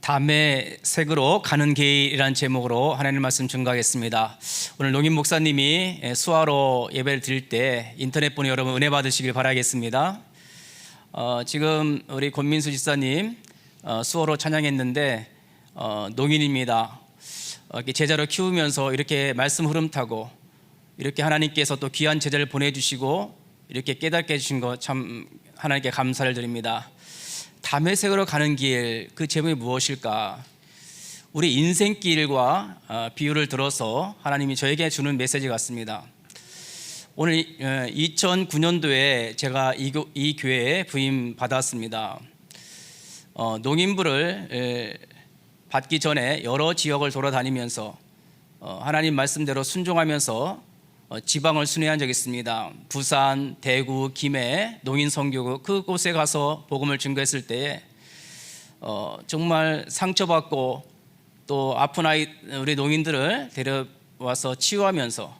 담의 색으로 가는 길이라는 제목으로 하나님 말씀 증거하겠습니다. 오늘 농임 목사님이 수화로 예배를 드릴 때 인터넷 보는 여러분 은혜 받으시길 바라겠습니다. 지금 우리 권민수 집사님 수화로 찬양했는데 농인입니다. 이렇게 제자로 키우면서 이렇게 말씀 흐름 타고 이렇게 하나님께서 또 귀한 제자를 보내주시고 이렇게 깨닫게 해주신 것 참 하나님께 감사를 드립니다. 담의 색으로 가는 길, 그 제목이 무엇일까? 우리 인생길과 비유를 들어서 하나님이 저에게 주는 메시지 같습니다. 오늘 2009년도에 제가 이 교회에 부임 받았습니다. 농인부를 받기 전에 여러 지역을 돌아다니면서 하나님 말씀대로 순종하면서 지방을 순회한 적이 있습니다. 부산, 대구, 김해 농인 선교국 그곳에 가서 복음을 증거했을 때에 정말 상처받고 또 아픈 아이 우리 농인들을 데려와서 치유하면서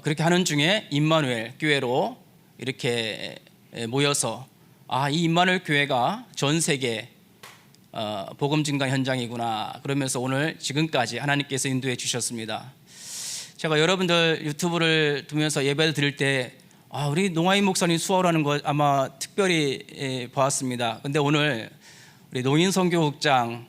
그렇게 하는 중에 임마누엘 교회로 이렇게 모여서 이 임마누엘 교회가 전 세계 복음 증거 현장이구나 그러면서 오늘 지금까지 하나님께서 인도해 주셨습니다. 제가 여러분들 유튜브를 두면서 예배를 드릴 때 우리 농아인 목사님 수화라는 거 아마 특별히 보았습니다. 근데 오늘 우리 농인 선교국장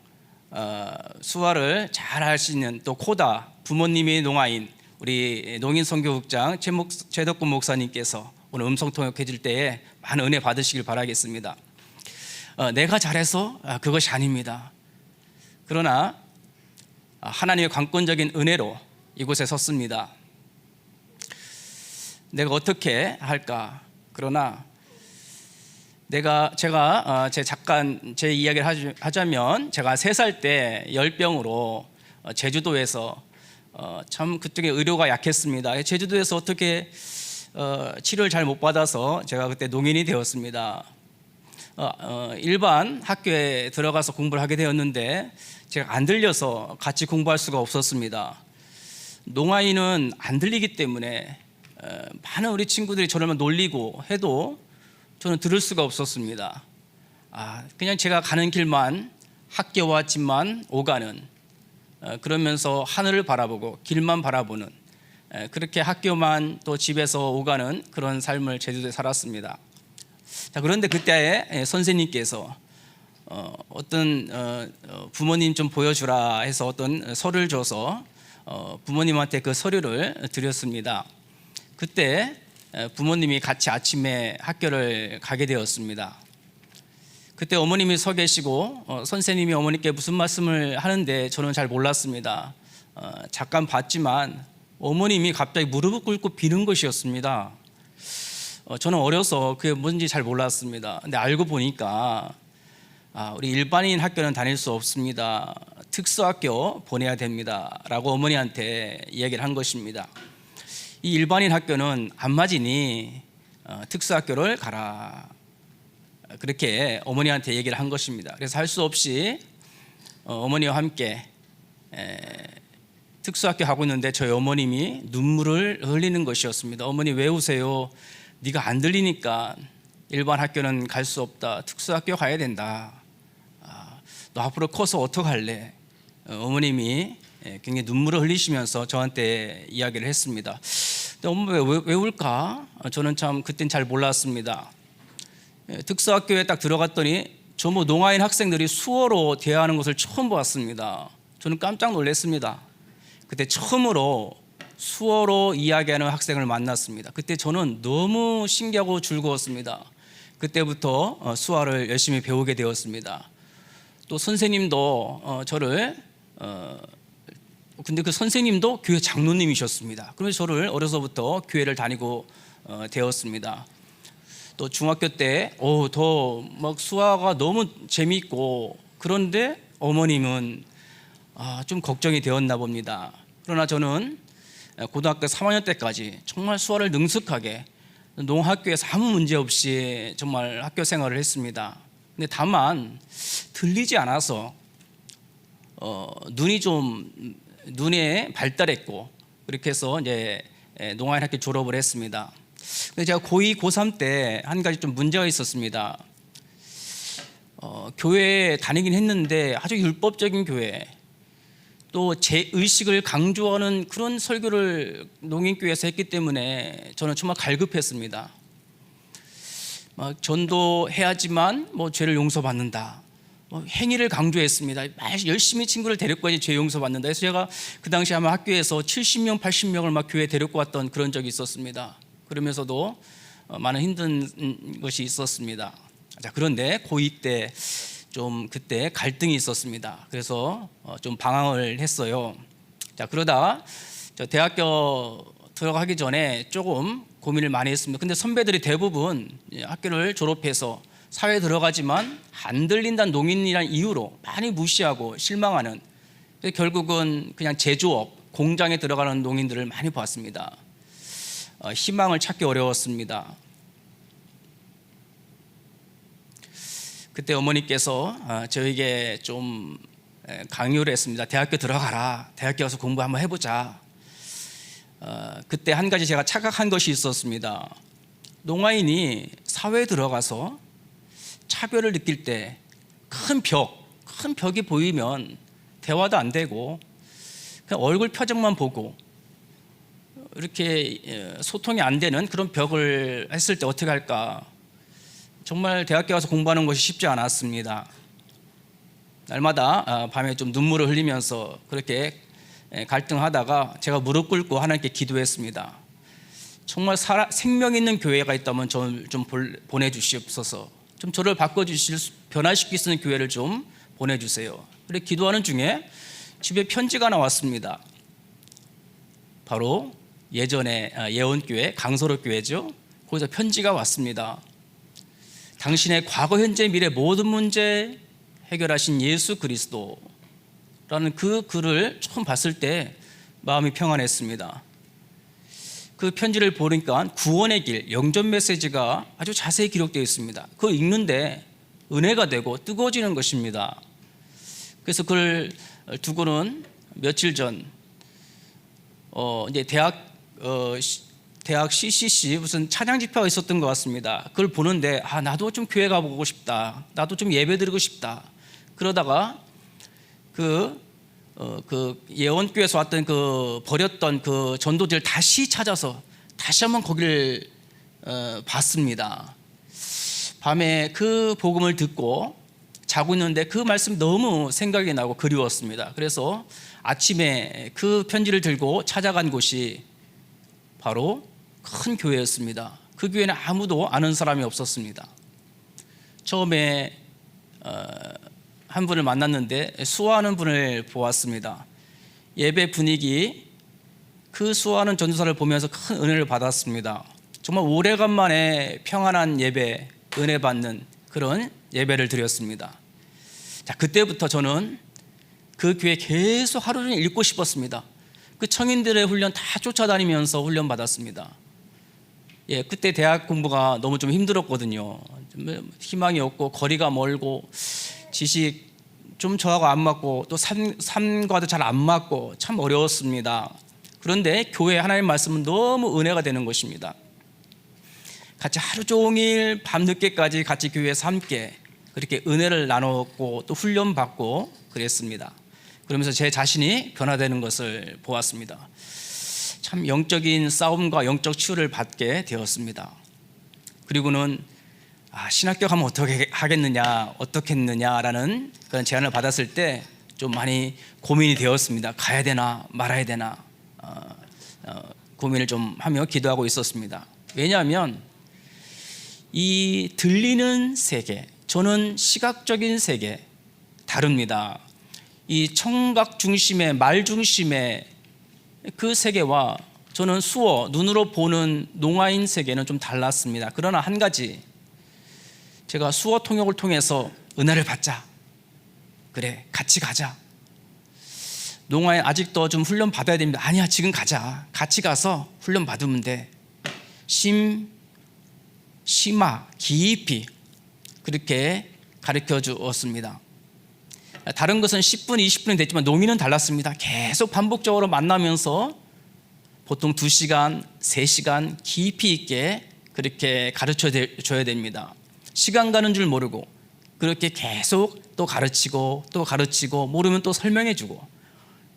수화를 잘 할 수 있는 또 코다 부모님이 농아인 우리 농인 선교국장 최덕군 목사님께서 오늘 음성 통역해 줄 때에 많은 은혜 받으시길 바라겠습니다. 내가 잘해서 그것이 아닙니다. 그러나 하나님의 관건적인 은혜로 이곳에 섰습니다. 내가 어떻게 할까? 그러나 제가 잠깐 제 이야기를 하자면 제가 3살 때 열병으로 제주도에서 참 그쪽에 의료가 약했습니다. 제주도에서 어떻게 치료를 잘 못 받아서 제가 그때 농인이 되었습니다. 일반 학교에 들어가서 공부를 하게 되었는데 제가 안 들려서 같이 공부할 수가 없었습니다. 농아인은 안 들리기 때문에 많은 우리 친구들이 저를 놀리고 해도 저는 들을 수가 없었습니다. 그냥 제가 가는 길만 학교와 집만 오가는 그러면서 하늘을 바라보고 길만 바라보는 그렇게 학교만 또 집에서 오가는 그런 삶을 제주도에 살았습니다. 그런데 그때 선생님께서 어떤 부모님 좀 보여주라 해서 어떤 서류를 줘서 부모님한테 그 서류를 드렸습니다. 그때 부모님이 같이 아침에 학교를 가게 되었습니다. 그때 어머님이 서 계시고 선생님이 어머니께 무슨 말씀을 하는데 저는 잘 몰랐습니다. 잠깐 봤지만 어머님이 갑자기 무릎을 꿇고 비는 것이었습니다. 저는 어려서 그게 뭔지 잘 몰랐습니다. 근데 알고 보니까 우리 일반인 학교는 다닐 수 없습니다. 특수학교 보내야 됩니다 라고 어머니한테 이야기를 한 것입니다. 이 일반인 학교는 안 맞으니 특수학교를 가라 그렇게 어머니한테 얘기를 한 것입니다. 그래서 할 수 없이 어머니와 함께 특수학교 가고 있는데 저희 어머님이 눈물을 흘리는 것이었습니다. 어머니 왜 우세요? 네가 안 들리니까 일반 학교는 갈 수 없다. 특수학교 가야 된다. 너 앞으로 커서 어떡할래? 어머님이 굉장히 눈물을 흘리시면서 저한테 이야기를 했습니다. 근데 엄마 왜 울까? 저는 참 그땐 잘 몰랐습니다. 특수학교에 딱 들어갔더니 전부 농아인 학생들이 수어로 대화하는 것을 처음 보았습니다. 저는 깜짝 놀랐습니다. 그때 처음으로 수어로 이야기하는 학생을 만났습니다. 그때 저는 너무 신기하고 즐거웠습니다. 그때부터 수어를 열심히 배우게 되었습니다. 또 선생님도 저를 근데 그 선생님도 교회 장로님이셨습니다. 그래서 저를 어려서부터 교회를 다니고 되었습니다. 또 중학교 때 더 막 수화가 너무 재미있고 그런데 어머님은 좀 걱정이 되었나 봅니다. 그러나 저는 고등학교 3학년 때까지 정말 수화를 능숙하게 농학교에서 아무 문제 없이 정말 학교 생활을 했습니다. 근데 다만 들리지 않아서 눈에 발달했고 그렇게 해서 이제 농아인 학교 졸업을 했습니다. 근데 제가 고2, 고3 때 한 가지 좀 문제가 있었습니다. 교회에 다니긴 했는데 아주 율법적인 교회, 또 제 의식을 강조하는 그런 설교를 농인교회에서 했기 때문에 저는 정말 갈급했습니다. 막 전도해야지만 죄를 용서받는다, 행위를 강조했습니다. 열심히 친구를 데리고 가야지 죄 용서받는다. 그래서 제가 그 당시 아마 학교에서 70명, 80명을 막 교회에 데리고 왔던 그런 적이 있었습니다. 그러면서도 많은 힘든 것이 있었습니다. 자, 그런데 고2 때 좀 그때 갈등이 있었습니다. 그래서 좀 방황을 했어요. 자, 그러다 저 대학교 들어가기 전에 조금 고민을 많이 했습니다. 근데 선배들이 대부분 학교를 졸업해서 사회에 들어가지만 안 들린다는 농인이라는 이유로 많이 무시하고 실망하는, 결국은 그냥 제조업, 공장에 들어가는 농인들을 많이 봤습니다. 희망을 찾기 어려웠습니다. 그때 어머니께서 저에게 좀 강요를 했습니다. 대학교 들어가라. 대학교 가서 공부 한번 해보자. 그때 한 가지 제가 착각한 것이 있었습니다. 농아인이 사회에 들어가서 차별을 느낄 때 큰 벽이 보이면 대화도 안 되고 그냥 얼굴 표정만 보고 이렇게 소통이 안 되는 그런 벽을 했을 때 어떻게 할까? 정말 대학교 가서 공부하는 것이 쉽지 않았습니다. 날마다 밤에 좀 눈물을 흘리면서 그렇게 갈등하다가 제가 무릎 꿇고 하나님께 기도했습니다. 정말 생명 있는 교회가 있다면 좀 보내주시옵소서. 좀 저를 바꿔주실, 변화시킬 수 있는 교회를 좀 보내주세요. 그래 기도하는 중에 집에 편지가 나왔습니다. 바로 예전에 예원교회, 강서로 교회죠. 거기서 편지가 왔습니다. 당신의 과거, 현재, 미래 모든 문제 해결하신 예수 그리스도라는 그 글을 처음 봤을 때 마음이 평안했습니다. 그 편지를 보니까 구원의 길, 영전 메시지가 아주 자세히 기록되어 있습니다. 그걸 읽는데 은혜가 되고 뜨거워지는 것입니다. 그래서 그걸 두고는 며칠 전 이제 대학 CCC 무슨 찬양 집회가 있었던 것 같습니다. 그걸 보는데 나도 좀 교회 가보고 싶다. 나도 좀 예배 드리고 싶다. 그러다가 그 예원교회에서 왔던 그 버렸던 그 전도지를 다시 찾아서 다시 한번 거기를 봤습니다. 밤에 그 복음을 듣고 자고 있는데 그 말씀이 너무 생각이 나고 그리웠습니다. 그래서 아침에 그 편지를 들고 찾아간 곳이 바로 큰 교회였습니다. 그 교회는 아무도 아는 사람이 없었습니다. 처음에 한 분을 만났는데 수화하는 분을 보았습니다. 예배 분위기, 그 수화하는 전도사를 보면서 큰 은혜를 받았습니다. 정말 오래간만에 평안한 예배, 은혜 받는 그런 예배를 드렸습니다. 자, 그때부터 저는 그 교회 계속 하루 종일 읽고 싶었습니다. 그 청인들의 훈련 다 쫓아다니면서 훈련 받았습니다. 그때 대학 공부가 너무 좀 힘들었거든요. 희망이 없고 거리가 멀고 지식 좀 저하고 안 맞고 또 삶과도 잘 안 맞고 참 어려웠습니다. 그런데 교회 하나님의 말씀은 너무 은혜가 되는 것입니다. 같이 하루 종일 밤늦게까지 같이 교회에서 함께 그렇게 은혜를 나눴고 또 훈련받고 그랬습니다. 그러면서 제 자신이 변화되는 것을 보았습니다. 참 영적인 싸움과 영적 치유를 받게 되었습니다. 그리고는 신학교 가면 어떻게 하겠느냐, 어떻겠느냐라는 그런 제안을 받았을 때 좀 많이 고민이 되었습니다. 가야 되나 말아야 되나 고민을 좀 하며 기도하고 있었습니다. 왜냐하면 이 들리는 세계, 저는 시각적인 세계 다릅니다. 이 청각 중심의 말 중심의 그 세계와 저는 수어, 눈으로 보는 농아인 세계는 좀 달랐습니다. 그러나 한 가지, 제가 수어 통역을 통해서 은혜를 받자. 그래, 같이 가자. 농아인 아직도 좀 훈련 받아야 됩니다. 아니야, 지금 가자. 같이 가서 훈련 받으면 돼. 심화, 깊이 그렇게 가르쳐 주었습니다. 다른 것은 10분, 20분이 됐지만 농인은 달랐습니다. 계속 반복적으로 만나면서 보통 2시간, 3시간 깊이 있게 그렇게 가르쳐 줘야 됩니다. 시간 가는 줄 모르고 그렇게 계속 또 가르치고 또 가르치고 모르면 또 설명해주고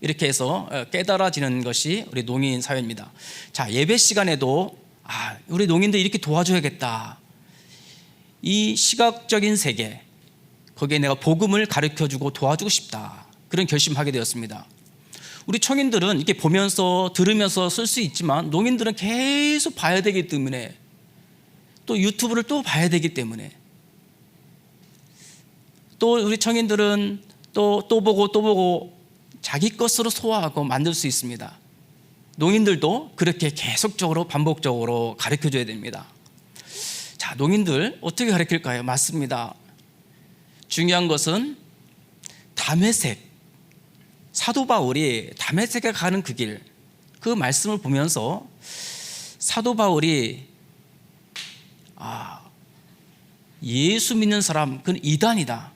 이렇게 해서 깨달아지는 것이 우리 농인 사회입니다. 자, 예배 시간에도 우리 농인들 이렇게 도와줘야겠다. 이 시각적인 세계, 거기에 내가 복음을 가르쳐주고 도와주고 싶다. 그런 결심하게 되었습니다. 우리 청인들은 이렇게 보면서 들으면서 쓸 수 있지만 농인들은 계속 봐야 되기 때문에 또 유튜브를 또 봐야 되기 때문에 또 우리 청인들은 또 보고 자기 것으로 소화하고 만들 수 있습니다. 농인들도 그렇게 계속적으로 반복적으로 가르쳐줘야 됩니다. 자, 농인들 어떻게 가르칠까요? 맞습니다. 중요한 것은 다메섹, 사도 바울이 다메섹에 가는 그 길, 그 말씀을 보면서 사도 바울이 예수 믿는 사람, 그건 이단이다.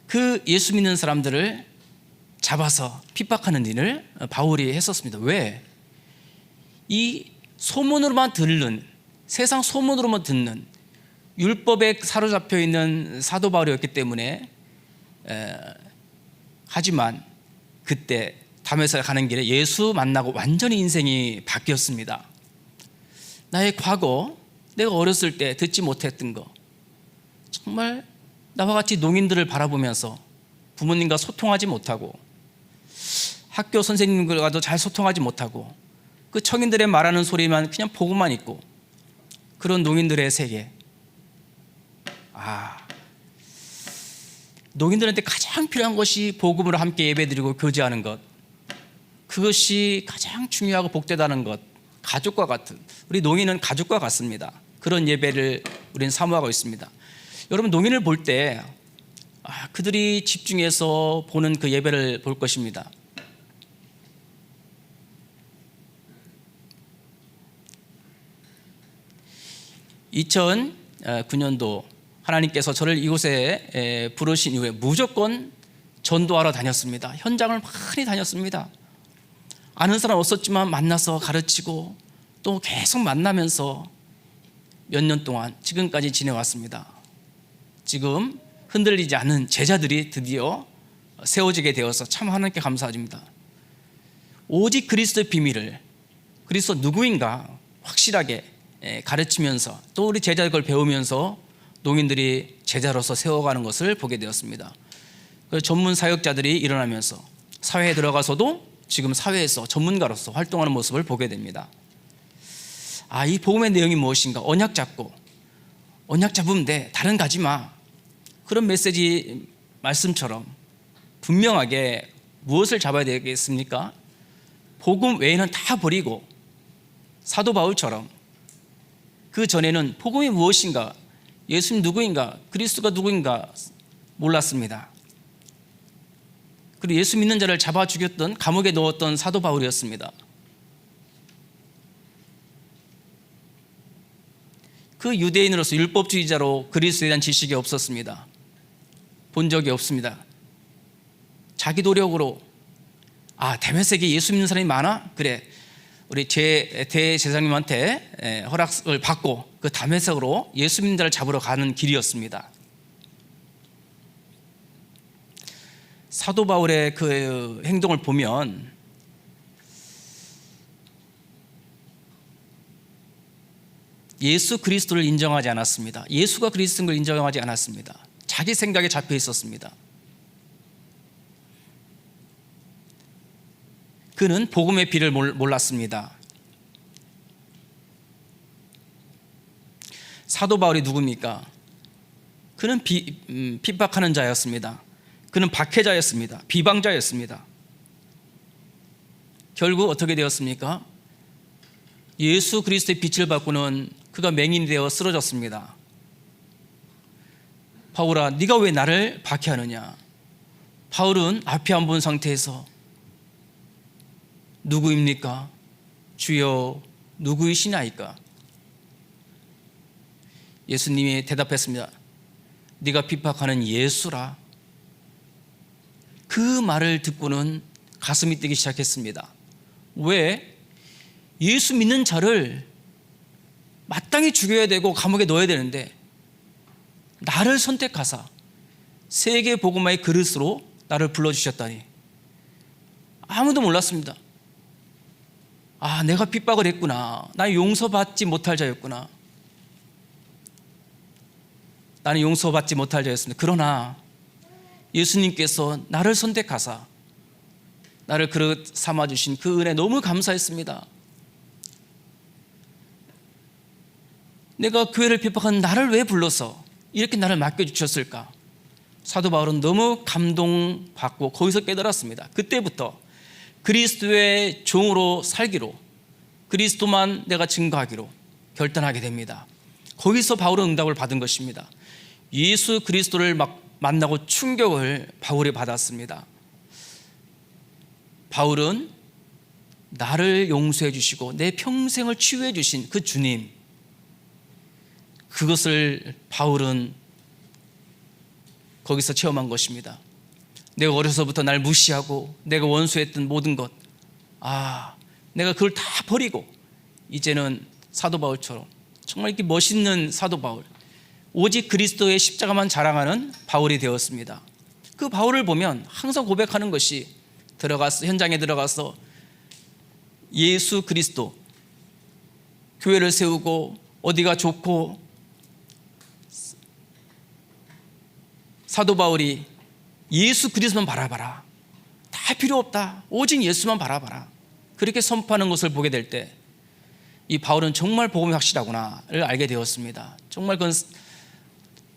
그 예수 믿는 사람들을 잡아서 핍박하는 일을 바울이 했었습니다. 왜? 이 소문으로만 듣는, 세상 소문으로만 듣는 율법에 사로잡혀 있는 사도 바울이었기 때문에 하지만 그때 다메섹에 가는 길에 예수 만나고 완전히 인생이 바뀌었습니다. 나의 과거, 내가 어렸을 때 듣지 못했던 거, 정말 나와 같이 농인들을 바라보면서 부모님과 소통하지 못하고 학교 선생님들과도 잘 소통하지 못하고 그 청인들의 말하는 소리만 그냥 보고만 있고 그런 농인들의 세계. 농인들한테 가장 필요한 것이 복음으로 함께 예배드리고 교제하는 것, 그것이 가장 중요하고 복되다는 것. 가족과 같은, 우리 농인은 가족과 같습니다. 그런 예배를 우리는 사모하고 있습니다. 여러분, 농인을 볼 때 그들이 집중해서 보는 그 예배를 볼 것입니다. (2009년도) 하나님께서 저를 이곳에 부르신 이후에 무조건 전도하러 다녔습니다. 현장을 많이 다녔습니다. 아는 사람 없었지만 만나서 가르치고 또 계속 만나면서 몇 년 동안 지금까지 지내왔습니다. 지금 흔들리지 않는 제자들이 드디어 세워지게 되어서 참 하나님께 감사드립니다. 오직 그리스도의 비밀을, 그리스도 누구인가 확실하게 가르치면서 또 우리 제자들 걸 배우면서 농인들이 제자로서 세워가는 것을 보게 되었습니다. 전문 사역자들이 일어나면서 사회에 들어가서도 지금 사회에서 전문가로서 활동하는 모습을 보게 됩니다. 이 복음의 내용이 무엇인가? 언약 잡으면 돼, 다른 가지 마. 그런 메시지 말씀처럼 분명하게 무엇을 잡아야 되겠습니까? 복음 외에는 다 버리고 사도 바울처럼 그 전에는 복음이 무엇인가, 예수님 누구인가, 그리스도가 누구인가 몰랐습니다. 그리고 예수 믿는 자를 잡아 죽였던, 감옥에 넣었던 사도 바울이었습니다. 그 유대인으로서 율법주의자로 그리스도에 대한 지식이 없었습니다. 본 적이 없습니다. 자기 노력으로 다메섹에 예수 믿는 사람이 많아? 그래, 우리 대제사장님한테 허락을 받고 그 다메섹으로 예수 믿는 자를 잡으러 가는 길이었습니다. 사도 바울의 그 행동을 보면 예수 그리스도를 인정하지 않았습니다. 예수가 그리스도인 걸 인정하지 않았습니다. 자기 생각에 잡혀 있었습니다. 그는 복음의 비를 몰랐습니다. 사도 바울이 누굽니까? 그는 핍박하는 자였습니다. 그는 박해자였습니다. 비방자였습니다. 결국 어떻게 되었습니까? 예수 그리스도의 빛을 받고는 그가 맹인이 되어 쓰러졌습니다. 바울아, 네가 왜 나를 박해하느냐? 바울은 앞이 안 본 상태에서 누구입니까? 주여, 누구이시나이까? 예수님이 대답했습니다. 네가 핍박하는 예수라. 그 말을 듣고는 가슴이 뛰기 시작했습니다. 왜? 예수 믿는 자를 마땅히 죽여야 되고 감옥에 넣어야 되는데 나를 선택하사 세계 복음화의 그릇으로 나를 불러주셨다니 아무도 몰랐습니다. 아, 내가 핍박을 했구나. 나는 용서받지 못할 자였구나. 나는 용서받지 못할 자였습니다. 그러나 예수님께서 나를 선택하사 나를 그릇 삼아주신 그 은혜 너무 감사했습니다. 내가 교회를 핍박한 나를 왜 불러서 이렇게 나를 맡겨주셨을까? 사도 바울은 너무 감동받고 거기서 깨달았습니다. 그때부터 그리스도의 종으로 살기로, 그리스도만 내가 증거하기로 결단하게 됩니다. 거기서 바울은 응답을 받은 것입니다. 예수 그리스도를 만나고 충격을 바울이 받았습니다. 바울은 나를 용서해 주시고 내 평생을 치유해 주신 그 주님, 그것을 바울은 거기서 체험한 것입니다. 내가 어려서부터 날 무시하고 내가 원수했던 모든 것, 내가 그걸 다 버리고 이제는 사도 바울처럼 정말 이렇게 멋있는 사도 바울, 오직 그리스도의 십자가만 자랑하는 바울이 되었습니다. 그 바울을 보면 항상 고백하는 것이 현장에 들어가서 예수 그리스도, 교회를 세우고 어디가 좋고, 사도 바울이 예수 그리스도만 바라봐라, 다 필요 없다, 오직 예수만 바라봐라, 그렇게 선포하는 것을 보게 될 때 이 바울은 정말 복음이 확실하구나를 알게 되었습니다. 정말 그건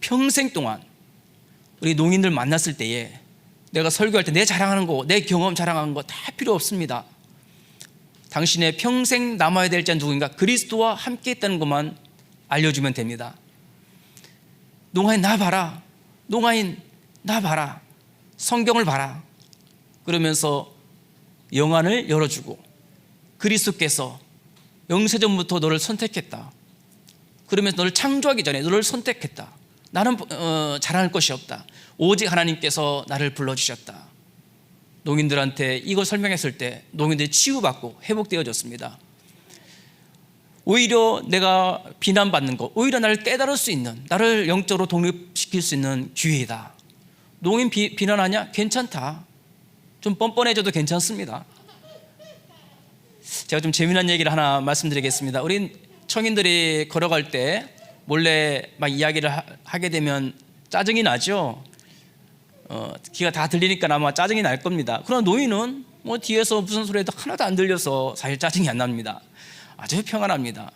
평생 동안 우리 농인들 만났을 때에 내가 설교할 때 내 자랑하는 거, 내 경험 자랑하는 거 다 필요 없습니다. 당신의 평생 남아야 될 자는 누구인가? 그리스도와 함께 있다는 것만 알려주면 됩니다. 농아인 나 봐라, 농아인 나 봐라, 성경을 봐라, 그러면서 영안을 열어주고 그리스도께서 영세전부터 너를 선택했다, 그러면서 너를 창조하기 전에 너를 선택했다, 나는 자랑할 것이 없다, 오직 하나님께서 나를 불러주셨다. 농인들한테 이걸 설명했을 때 농인들이 치유받고 회복되어졌습니다. 오히려 내가 비난받는 것, 오히려 나를 깨달을 수 있는, 나를 영적으로 독립시킬 수 있는 기회이다. 농인 비난하냐? 괜찮다. 좀 뻔뻔해져도 괜찮습니다. 제가 좀 재미난 얘기를 하나 말씀드리겠습니다. 우리 청인들이 걸어갈 때 몰래 막 이야기를 하게 되면 짜증이 나죠. 귀가 다 들리니까 아마 짜증이 날 겁니다. 그러나 노인은 뭐 뒤에서 무슨 소리 해도 하나도 안 들려서 사실 짜증이 안 납니다. 아주 평안합니다.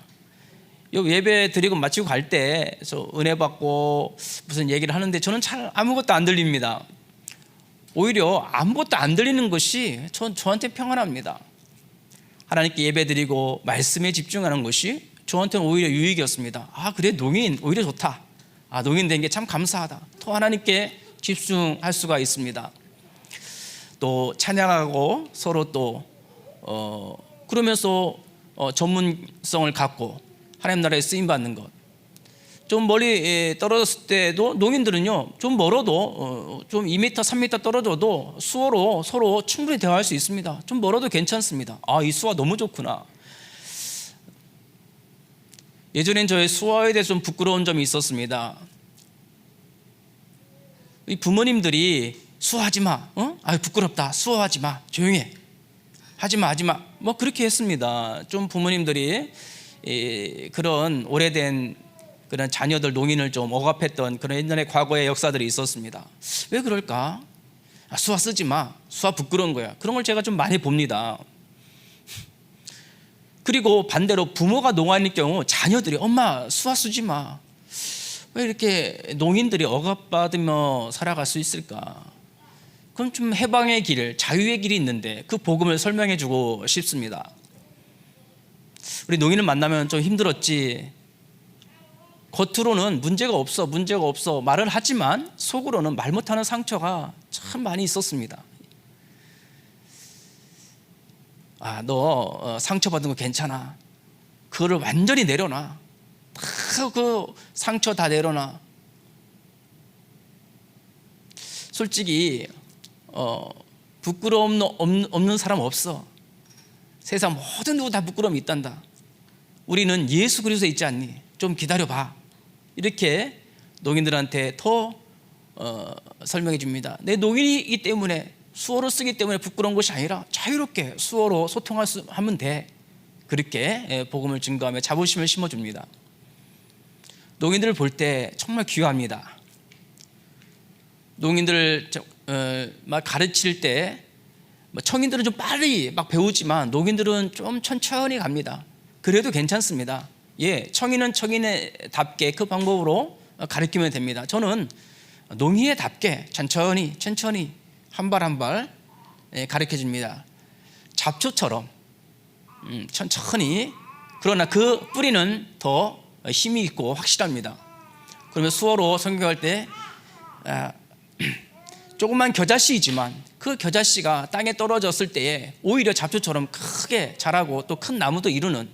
예배 드리고 마치고 갈 때 저 은혜 받고 무슨 얘기를 하는데 저는 잘 아무것도 안 들립니다. 오히려 아무것도 안 들리는 것이 저한테 평안합니다. 하나님께 예배 드리고 말씀에 집중하는 것이 저한테는 오히려 유익이었습니다. 그래, 농인 오히려 좋다. 농인 된 게 참 감사하다. 또 하나님께 집중할 수가 있습니다. 또 찬양하고 서로 또 그러면서 전문성을 갖고 하나님 나라에 쓰임 받는 것. 좀 멀리 떨어졌을 때도 농인들은요, 좀 멀어도 좀 2m, 3m 떨어져도 수어로 서로 충분히 대화할 수 있습니다. 좀 멀어도 괜찮습니다. 이 수어 너무 좋구나. 예전엔 저의 수어에 대해서 좀 부끄러운 점이 있었습니다. 이 부모님들이 수어하지 마, 부끄럽다, 수어하지 마, 조용히 해, 하지 마, 뭐 그렇게 했습니다. 좀 부모님들이 그런 오래된 그런 자녀들 농인을 좀 억압했던 그런 옛날의 과거의 역사들이 있었습니다. 왜 그럴까? 수아 쓰지 마, 수아 부끄러운 거야. 그런 걸 제가 좀 많이 봅니다. 그리고 반대로 부모가 농아인일 경우 자녀들이 엄마 수아 쓰지 마, 왜 이렇게 농인들이 억압받으며 살아갈 수 있을까? 그럼 좀 해방의 길, 자유의 길이 있는데 그 복음을 설명해 주고 싶습니다. 우리 농인을 만나면 좀 힘들었지, 겉으로는 문제가 없어 말을 하지만 속으로는 말 못하는 상처가 참 많이 있었습니다. 너 상처받은 거 괜찮아, 그거를 완전히 내려놔, 그 상처 다 내려놔. 솔직히 부끄러움 없는 사람 없어. 세상 모든 누구 다 부끄러움이 있단다. 우리는 예수 그리스도에 있지 않니? 좀 기다려봐. 이렇게 농인들한테 더 설명해 줍니다. 내 농인이기 때문에, 수어로 쓰기 때문에 부끄러운 것이 아니라 자유롭게 수어로 하면 돼. 그렇게 복음을 증거하며 자부심을 심어줍니다. 농인들을 볼 때 정말 귀합니다. 농인들을 막 가르칠 때 청인들은 좀 빨리 막 배우지만 농인들은 좀 천천히 갑니다. 그래도 괜찮습니다. 청인은 청인의답게 그 방법으로 가르치면 됩니다. 저는 농인의답게 천천히 한 발 한 발 가르쳐 줍니다. 잡초처럼 천천히, 그러나 그 뿌리는 더 힘이 있고 확실합니다. 그러면 수어로 성경할 때 조그만 겨자씨이지만 그 겨자씨가 땅에 떨어졌을 때에 오히려 잡초처럼 크게 자라고 또 큰 나무도 이루는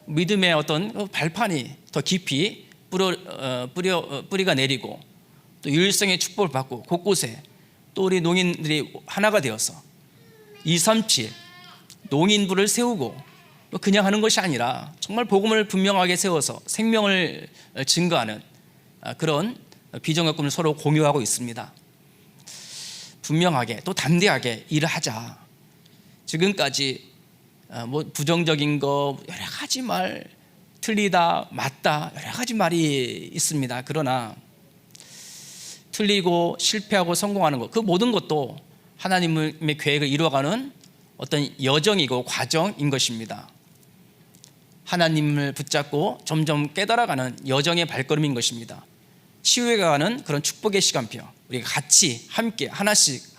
믿음의 어떤 발판이 더 깊이 뿌리가 내리고 또 유일성의 축복을 받고 곳곳에 또 우리 농인들이 하나가 되어서 237 농인부를 세우고 그냥 하는 것이 아니라 정말 복음을 분명하게 세워서 생명을 증거하는 그런 비전과 꿈을 서로 공유하고 있습니다. 분명하게 또 담대하게 일을 하자. 지금까지 부정적인 거 여러 가지 말, 틀리다, 맞다, 여러 가지 말이 있습니다. 그러나 틀리고 실패하고 성공하는 것, 그 모든 것도 하나님의 계획을 이루어가는 어떤 여정이고 과정인 것입니다. 하나님을 붙잡고 점점 깨달아가는 여정의 발걸음인 것입니다. 치유해가는 그런 축복의 시간표, 우리가 같이 함께 하나씩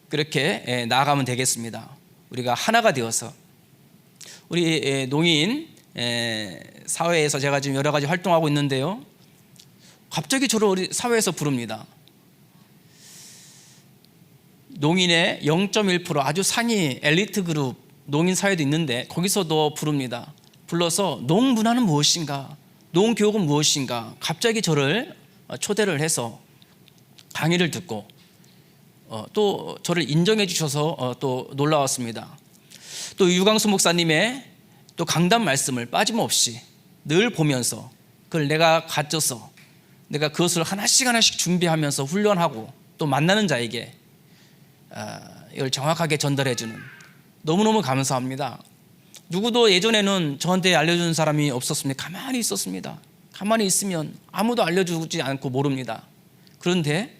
그렇게 나아가면 되겠습니다. 우리가 하나가 되어서 우리 농인 사회에서 제가 지금 여러 가지 활동하고 있는데요, 갑자기 저를 우리 사회에서 부릅니다. 농인의 0.1% 아주 상위 엘리트 그룹 농인 사회도 있는데 거기서도 부릅니다. 불러서 농문화는 무엇인가, 농교육은 무엇인가, 갑자기 저를 초대를 해서 강의를 듣고 또 저를 인정해 주셔서 또 놀라웠습니다. 또 유광수 목사님의 또 강단 말씀을 빠짐없이 늘 보면서 그걸 내가 가져서 내가 그것을 하나씩 준비하면서 훈련하고 또 만나는 자에게 이걸 정확하게 전달해 주는, 너무너무 감사합니다. 누구도 예전에는 저한테 알려주는 사람이 없었습니다. 가만히 있었습니다. 가만히 있으면 아무도 알려주지 않고 모릅니다. 그런데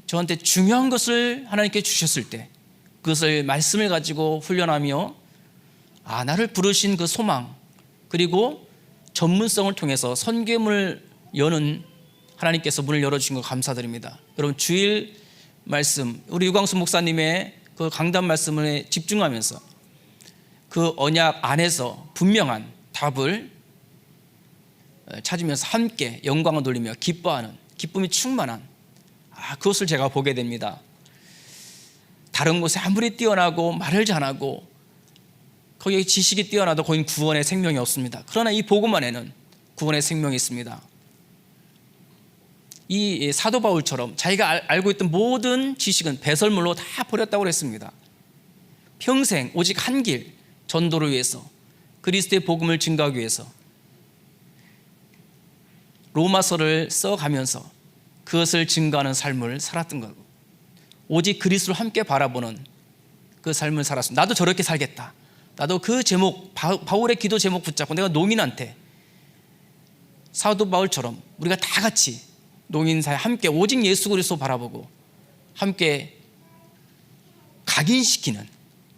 저한테 중요한 것을 하나님께 주셨을 때 그것을 말씀을 가지고 훈련하며 나를 부르신 그 소망, 그리고 전문성을 통해서 선교문을 여는 하나님께서 문을 열어주신 것 감사드립니다. 여러분, 주일 말씀, 우리 유광수 목사님의 그 강단 말씀에 집중하면서 그 언약 안에서 분명한 답을 찾으면서 함께 영광을 돌리며 기뻐하는, 기쁨이 충만한 그것을 제가 보게 됩니다. 다른 곳에 아무리 뛰어나고 말을 잘하고 거기에 지식이 뛰어나도 거긴 구원의 생명이 없습니다. 그러나 이 복음 안에는 구원의 생명이 있습니다. 이 사도 바울처럼 자기가 알고 있던 모든 지식은 배설물로 다 버렸다고 했습니다. 평생 오직 한 길, 전도를 위해서, 그리스도의 복음을 증거하기 위해서 로마서를 써가면서 그것을 증거하는 삶을 살았던 거고, 오직 그리스도를 함께 바라보는 그 삶을 살았습니다. 나도 저렇게 살겠다. 나도 그 제목, 바울의 기도 제목 붙잡고 내가 농인한테 사도 바울처럼 우리가 다 같이 농인사에 함께 오직 예수 그리스도 바라보고 함께 각인시키는,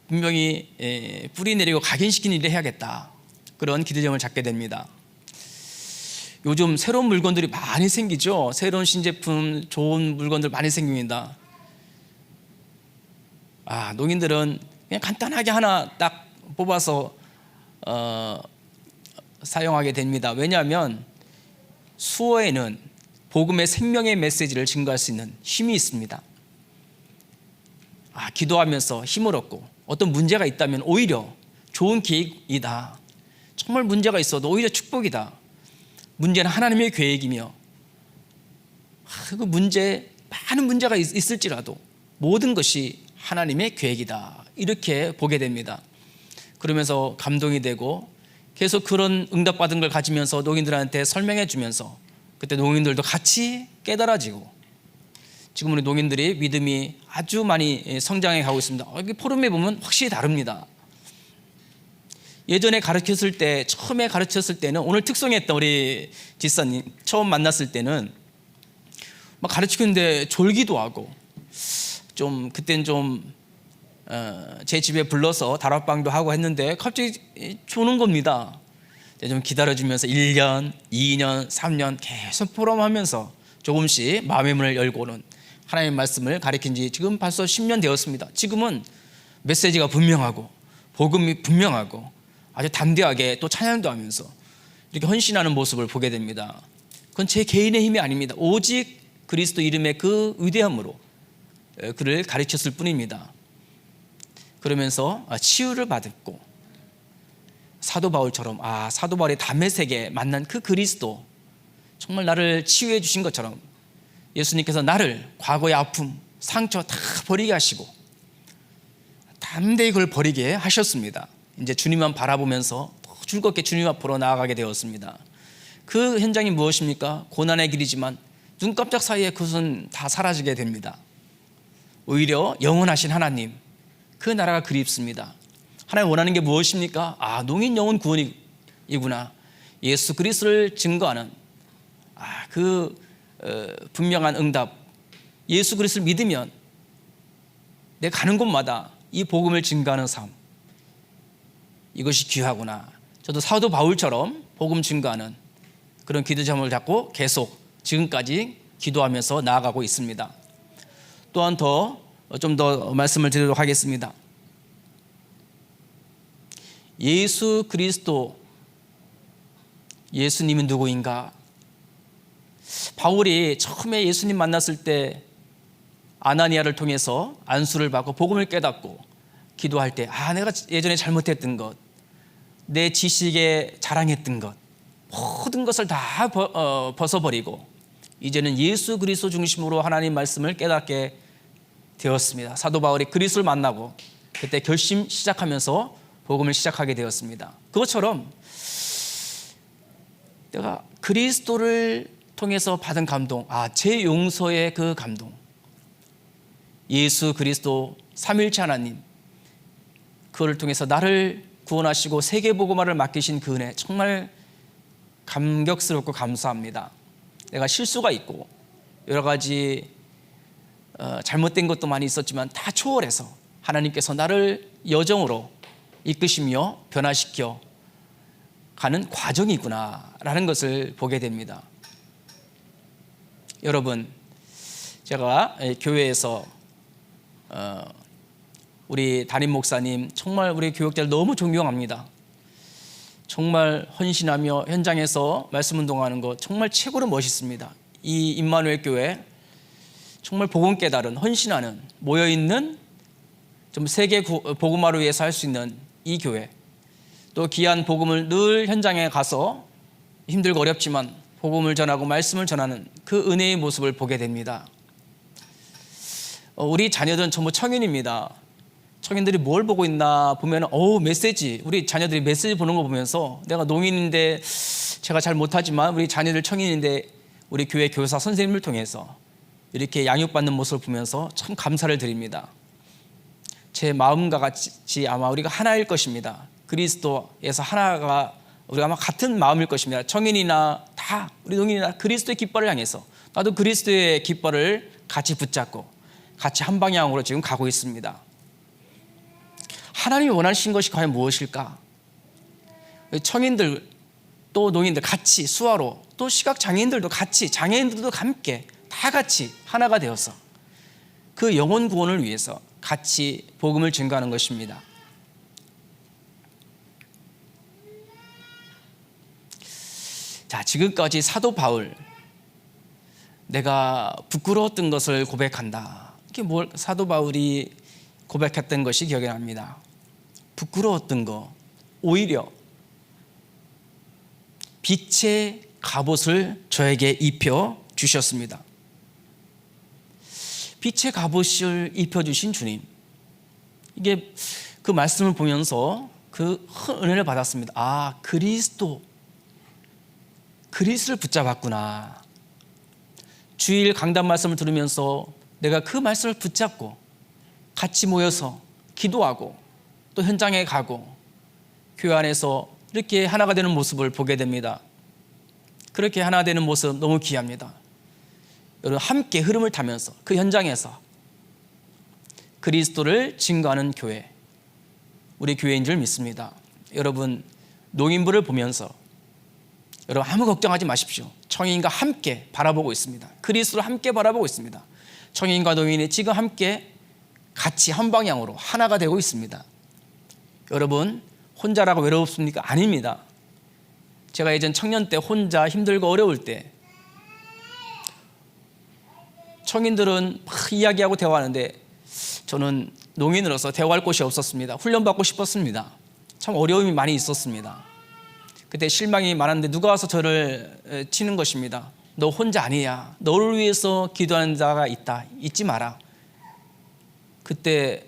분명히 뿌리 내리고 각인시키는 일을 해야겠다, 그런 기대점을 잡게 됩니다. 요즘 새로운 물건들이 많이 생기죠. 새로운 신제품, 좋은 물건들 많이 생깁니다. 농인들은 그냥 간단하게 하나 딱 뽑아서 사용하게 됩니다. 왜냐하면 수어에는 복음의 생명의 메시지를 증거할 수 있는 힘이 있습니다. 기도하면서 힘을 얻고 어떤 문제가 있다면 오히려 좋은 계획이다. 정말 문제가 있어도 오히려 축복이다. 문제는 하나님의 계획이며 그 문제, 많은 문제가 있을지라도 모든 것이 하나님의 계획이다. 이렇게 보게 됩니다. 그러면서 감동이 되고 계속 그런 응답받은 걸 가지면서 농인들한테 설명해 주면서 그때 농인들도 같이 깨달아지고 지금 우리 농인들이 믿음이 아주 많이 성장해 가고 있습니다. 여기 포럼에 보면 확실히 다릅니다. 예전에 가르쳤을 때, 처음에 가르쳤을 때는 오늘 특송했던 우리 지사님 처음 만났을 때는 막 가르치는데 졸기도 하고 좀 그때는 좀 제 집에 불러서 다락방도 하고 했는데 갑자기 조는 겁니다. 좀 기다려주면서 1년, 2년, 3년 계속 포럼하면서 조금씩 마음의 문을 열고는 하나님의 말씀을 가르친 지 지금 벌써 10년 되었습니다. 지금은 메시지가 분명하고 복음이 분명하고 아주 담대하게 또 찬양도 하면서 이렇게 헌신하는 모습을 보게 됩니다. 그건 제 개인의 힘이 아닙니다. 오직 그리스도 이름의 그 위대함으로 그를 가르쳤을 뿐입니다. 그러면서 치유를 받았고 사도 바울처럼 사도 바울의 담에색에 만난 그 그리스도, 정말 나를 치유해 주신 것처럼 예수님께서 나를 과거의 아픔, 상처 다 버리게 하시고 담대히 그걸 버리게 하셨습니다. 이제 주님만 바라보면서 즐겁게 주님 앞으로 나아가게 되었습니다. 그 현장이 무엇입니까? 고난의 길이지만 눈 깜짝 사이에 그것은 다 사라지게 됩니다. 오히려 영원하신 하나님, 그 나라가 그립습니다. 하나님 원하는 게 무엇입니까? 농인 영혼 구원이구나. 예수 그리스도를 증거하는 분명한 응답. 예수 그리스도를 믿으면 내가 가는 곳마다 이 복음을 증거하는 삶, 이것이 귀하구나. 저도 사도 바울처럼 복음 증거하는 그런 기도 제목을 잡고 계속 지금까지 기도하면서 나아가고 있습니다. 또한 좀 더 말씀을 드리도록 하겠습니다. 예수 그리스도, 예수님은 누구인가? 바울이 처음에 예수님 만났을 때 아나니아를 통해서 안수를 받고 복음을 깨닫고 기도할 때 내가 예전에 잘못했던 것, 내 지식에 자랑했던 것, 모든 것을 다 벗어버리고 이제는 예수 그리스도 중심으로 하나님 말씀을 깨닫게 되었습니다. 사도 바울이 그리스도를 만나고 그때 결심 시작하면서 복음을 시작하게 되었습니다. 그것처럼 내가 그리스도를 통해서 받은 감동, 제 용서의 그 감동, 예수 그리스도 삼일체 하나님, 그를 통해서 나를 구원하시고 세계복음화를 맡기신 그 은혜, 정말 감격스럽고 감사합니다. 내가 실수가 있고 여러 가지 잘못된 것도 많이 있었지만 다 초월해서 하나님께서 나를 여정으로 이끄시며 변화시켜 가는 과정이구나라는 것을 보게 됩니다. 여러분, 제가 교회에서 우리 담임 목사님, 정말 우리 교역자를 너무 존경합니다. 정말 헌신하며 현장에서 말씀 운동하는 것 정말 최고로 멋있습니다. 이 임마누엘 교회 정말 복음 깨달은, 헌신하는, 모여있는 좀 세계 복음화를 위해서 할 수 있는 이 교회, 또 귀한 복음을 늘 현장에 가서 힘들고 어렵지만 복음을 전하고 말씀을 전하는 그 은혜의 모습을 보게 됩니다. 우리 자녀들은 전부 청년입니다. 청년들이 뭘 보고 있나 보면 메시지, 우리 자녀들이 메시지 보는 거 보면서 내가 농인인데 제가 잘 못하지만 우리 자녀들 청년인데 우리 교회 교사 선생님을 통해서 이렇게 양육받는 모습을 보면서 참 감사를 드립니다. 제 마음과 같이 아마 우리가 하나일 것입니다. 그리스도에서 하나가 우리가 아마 같은 마음일 것입니다. 청인이나 다 우리 농인이나 그리스도의 깃발을 향해서 나도 그리스도의 깃발을 같이 붙잡고 같이 한 방향으로 지금 가고 있습니다. 하나님이 원하신 것이 과연 무엇일까? 청인들 또 농인들 같이 수화로, 또 시각장애인들도 같이, 장애인들도 함께 다 같이 하나가 되어서 그 영혼 구원을 위해서 같이 복음을 증거하는 것입니다. 자, 지금까지 사도 바울, 내가 부끄러웠던 것을 고백한다. 이게 사도 바울이 고백했던 것이 기억이 납니다. 부끄러웠던 거, 오히려 빛의 갑옷을 저에게 입혀 주셨습니다. 빛의 갑옷을 입혀주신 주님, 이게 그 말씀을 보면서 그 은혜를 받았습니다. 아, 그리스도를 붙잡았구나. 주일 강단 말씀을 들으면서 내가 그 말씀을 붙잡고 같이 모여서 기도하고 또 현장에 가고 교회 안에서 이렇게 하나가 되는 모습을 보게 됩니다. 그렇게 하나 되는 모습 너무 귀합니다. 여러분, 함께 흐름을 타면서 그 현장에서 그리스도를 증거하는 교회, 우리 교회인 줄 믿습니다. 여러분, 농인부를 보면서 여러분 아무 걱정하지 마십시오. 청인과 함께 바라보고 있습니다. 그리스도를 함께 바라보고 있습니다. 청인과 농인이 지금 함께 같이 한 방향으로 하나가 되고 있습니다. 여러분, 혼자라고 외롭습니까? 아닙니다. 제가 예전 청년 때 혼자 힘들고 어려울 때 청인들은 막 이야기하고 대화하는데 저는 농인으로서 대화할 곳이 없었습니다. 훈련받고 싶었습니다. 참 어려움이 많이 있었습니다. 그때 실망이 많았는데 누가 와서 저를 치는 것입니다. 너 혼자 아니야. 너를 위해서 기도하는 자가 있다. 잊지 마라. 그때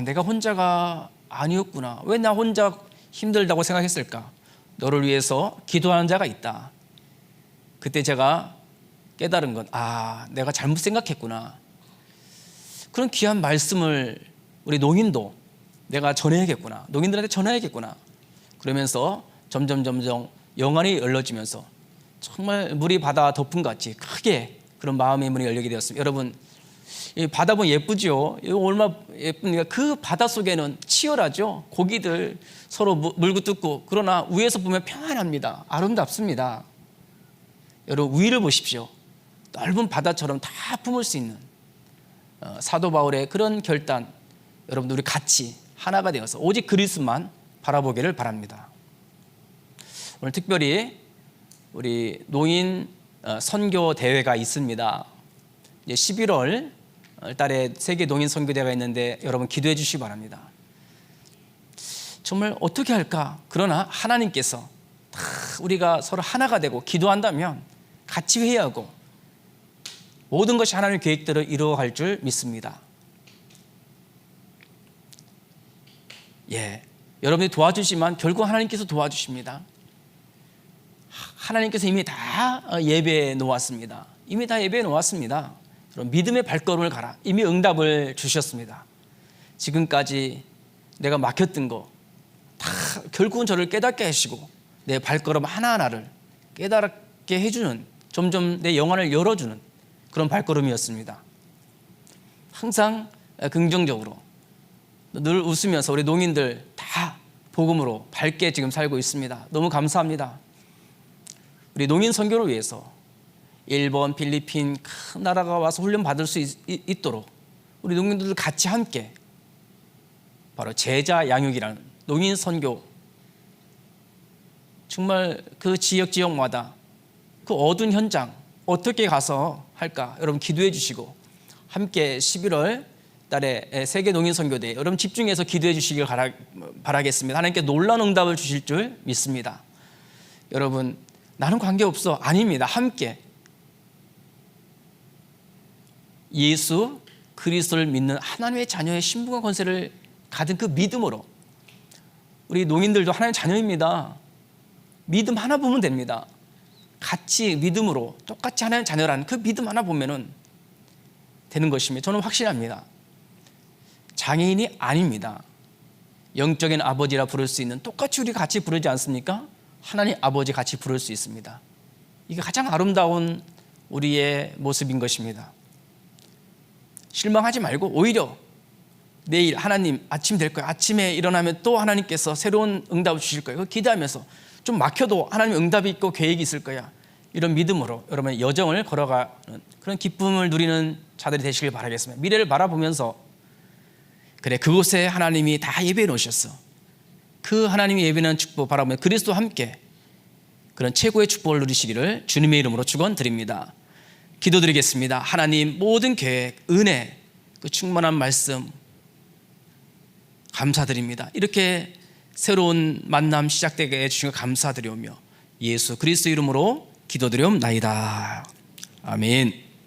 내가 혼자가 아니었구나. 왜 나 혼자 힘들다고 생각했을까? 너를 위해서 기도하는 자가 있다. 그때 제가 깨달은 건 내가 잘못 생각했구나. 그런 귀한 말씀을 우리 농인도 내가 전해야겠구나. 농인들한테 전해야겠구나. 그러면서 점점 영안이 열려지면서 정말 물이 바다 덮은 것 같이 크게 그런 마음의 문이 열리게 되었습니다. 여러분, 이 바다 보면 예쁘죠? 얼마나 예쁩니까? 그 바다 속에는 치열하죠? 고기들 서로 물고 뜯고, 그러나 위에서 보면 평안합니다. 아름답습니다. 여러분, 위를 보십시오. 넓은 바다처럼 다 품을 수 있는 사도 바울의 그런 결단, 여러분들 우리 같이 하나가 되어서 오직 그리스도만 바라보기를 바랍니다. 오늘 특별히 우리 농인 선교 대회가 있습니다. 이제 11월 달에 세계 농인 선교대회가 있는데 여러분 기도해 주시기 바랍니다. 정말 어떻게 할까? 그러나 하나님께서 다 우리가 서로 하나가 되고 기도한다면 같이 회의하고 모든 것이 하나님의 계획대로 이루어갈 줄 믿습니다. 여러분이 도와주시면 결국 하나님께서 도와주십니다. 하나님께서 이미 다 예배해 놓았습니다. 이미 다 예배해 놓았습니다. 그럼 믿음의 발걸음을 가라. 이미 응답을 주셨습니다. 지금까지 내가 막혔던 거 다 결국은 저를 깨닫게 하시고 내 발걸음 하나하나를 깨닫게 해주는, 점점 내 영안을 열어주는 그런 발걸음이었습니다. 항상 긍정적으로 늘 웃으면서 우리 농인들 다 복음으로 밝게 지금 살고 있습니다. 너무 감사합니다. 우리 농인 선교를 위해서 일본, 필리핀 큰 나라가 와서 훈련 받을 수 있도록 우리 농민들 같이 함께 바로 제자 양육이라는 농인 선교, 정말 그 지역마다 그 어두운 현장 어떻게 가서 할까? 여러분 기도해 주시고 함께 11월 달에 세계 농인 선교대회 여러분 집중해서 기도해 주시길 바라겠습니다. 하나님께 놀라운 응답을 주실 줄 믿습니다. 여러분, 나는 관계없어. 아닙니다. 함께 예수 그리스도를 믿는 하나님의 자녀의 신분과 권세를 가진 그 믿음으로, 우리 농인들도 하나님의 자녀입니다. 믿음 하나 보면 됩니다. 같이 믿음으로 똑같이 하나님의 자녀라는 그 믿음 하나 보면은 되는 것입니다. 저는 확신합니다. 장애인이 아닙니다. 영적인 아버지라 부를 수 있는, 똑같이 우리 같이 부르지 않습니까? 하나님 아버지 같이 부를 수 있습니다. 이게 가장 아름다운 우리의 모습인 것입니다. 실망하지 말고 오히려 내일 하나님 아침 될 거야. 아침에 일어나면 또 하나님께서 새로운 응답을 주실 거예요. 기대하면서 좀 막혀도 하나님의 응답이 있고 계획이 있을 거야. 이런 믿음으로 여러분의 여정을 걸어가는 그런 기쁨을 누리는 자들이 되시길 바라겠습니다. 미래를 바라보면서 그래, 그곳에 하나님이 다 예배해 놓으셨어. 그 하나님이 예배하는 축복 바라보며 그리스도와 함께 그런 최고의 축복을 누리시기를 주님의 이름으로 축원드립니다. 기도드리겠습니다. 하나님, 모든 계획, 은혜, 그 충만한 말씀 감사드립니다. 이렇게 새로운 만남 시작되게 해주신 것 감사드리오며 예수 그리스도 이름으로 기도드리옵나이다. 아멘.